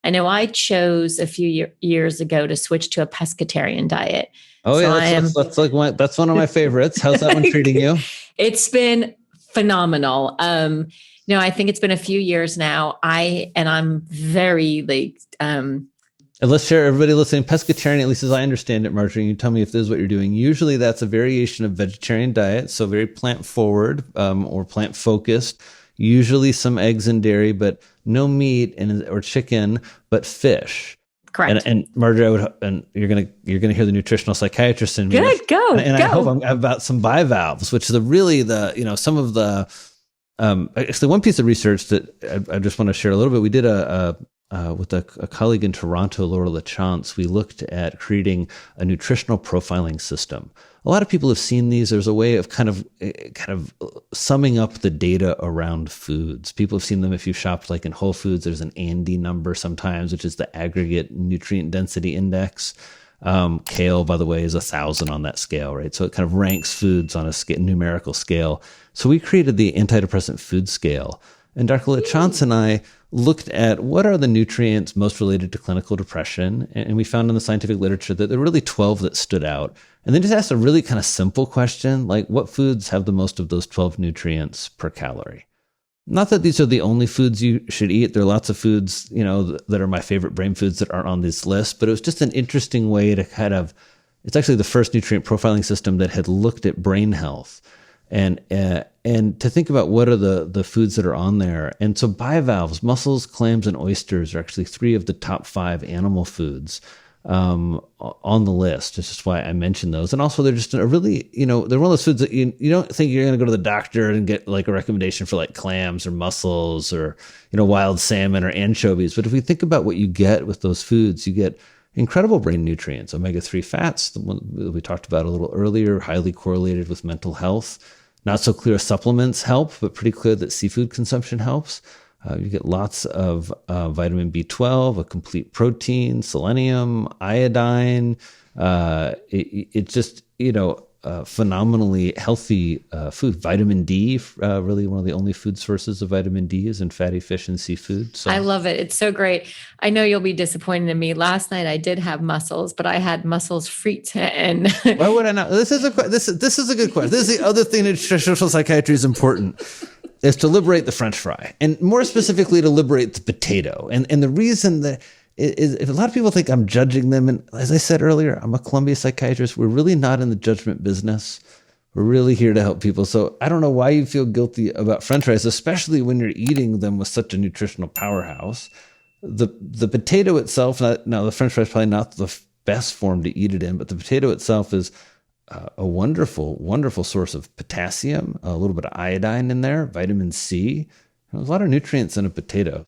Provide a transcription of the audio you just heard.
I know I chose a few years ago to switch to a pescatarian diet. Oh, so yeah, that's one of my favorites. How's that one treating you? It's been phenomenal. I think it's been a few years now. I'm very and let's share, everybody listening, pescatarian, at least as I understand it, Marjorie, you tell me if this is what you're doing. Usually that's a variation of vegetarian diet, so very plant forward or plant focused. Usually some eggs and dairy, but no meat or chicken, but fish. Correct. And Marjorie, you're gonna hear the nutritional psychiatrist in me. Good, go. And I hope I'm about some bivalves, which is some of the actually one piece of research that I just want to share a little bit. We did with a colleague in Toronto, Laura LaChance. We looked at creating a nutritional profiling system. A lot of people have seen these. There's a way of kind of summing up the data around foods. People have seen them if you shopped like in Whole Foods. There's an ANDI number sometimes, which is the aggregate nutrient density index. Kale, by the way, is 1,000 on that scale, right? So it kind of ranks foods on a numerical scale. So we created the antidepressant food scale. And Dr. LaChance and I looked at what are the nutrients most related to clinical depression. And we found in the scientific literature that there were really 12 that stood out. And then just asked a really kind of simple question, like what foods have the most of those 12 nutrients per calorie? Not that these are the only foods you should eat. There are lots of foods, that are my favorite brain foods that aren't on this list, but it was just an interesting way to it's actually the first nutrient profiling system that had looked at brain health. And to think about what are the foods that are on there. And so bivalves, mussels, clams, and oysters are actually 3 of the top 5 animal foods on the list. It's just why I mentioned those. And also they're just a really, they're one of those foods that you don't think you're going to go to the doctor and get like a recommendation for like clams or mussels or, wild salmon or anchovies. But if we think about what you get with those foods, you get incredible brain nutrients, omega-3 fats, the one we talked about a little earlier, highly correlated with mental health. Not so clear supplements help, but pretty clear that seafood consumption helps. You get lots of vitamin B12, a complete protein, selenium, iodine. It's just, phenomenally healthy food. Vitamin D, really one of the only food sources of vitamin D is in fatty fish and seafood. So I love it. It's so great. I know you'll be disappointed in me. Last night I did have mussels, but I had mussels frites. And why would I not? This is a good question. This is the other thing that nutritional psychiatry is important. Is to liberate the French fry, and more specifically to liberate the potato. And the reason that is, if a lot of people think I'm judging them, and as I said earlier, I'm a Columbia psychiatrist. We're really not in the judgment business. We're really here to help people. So I don't know why you feel guilty about French fries, especially when you're eating them with such a nutritional powerhouse. The potato itself, now the French fry is probably not the best form to eat it in, but the potato itself is a wonderful, wonderful source of potassium, a little bit of iodine in there, vitamin C. There's a lot of nutrients in a potato.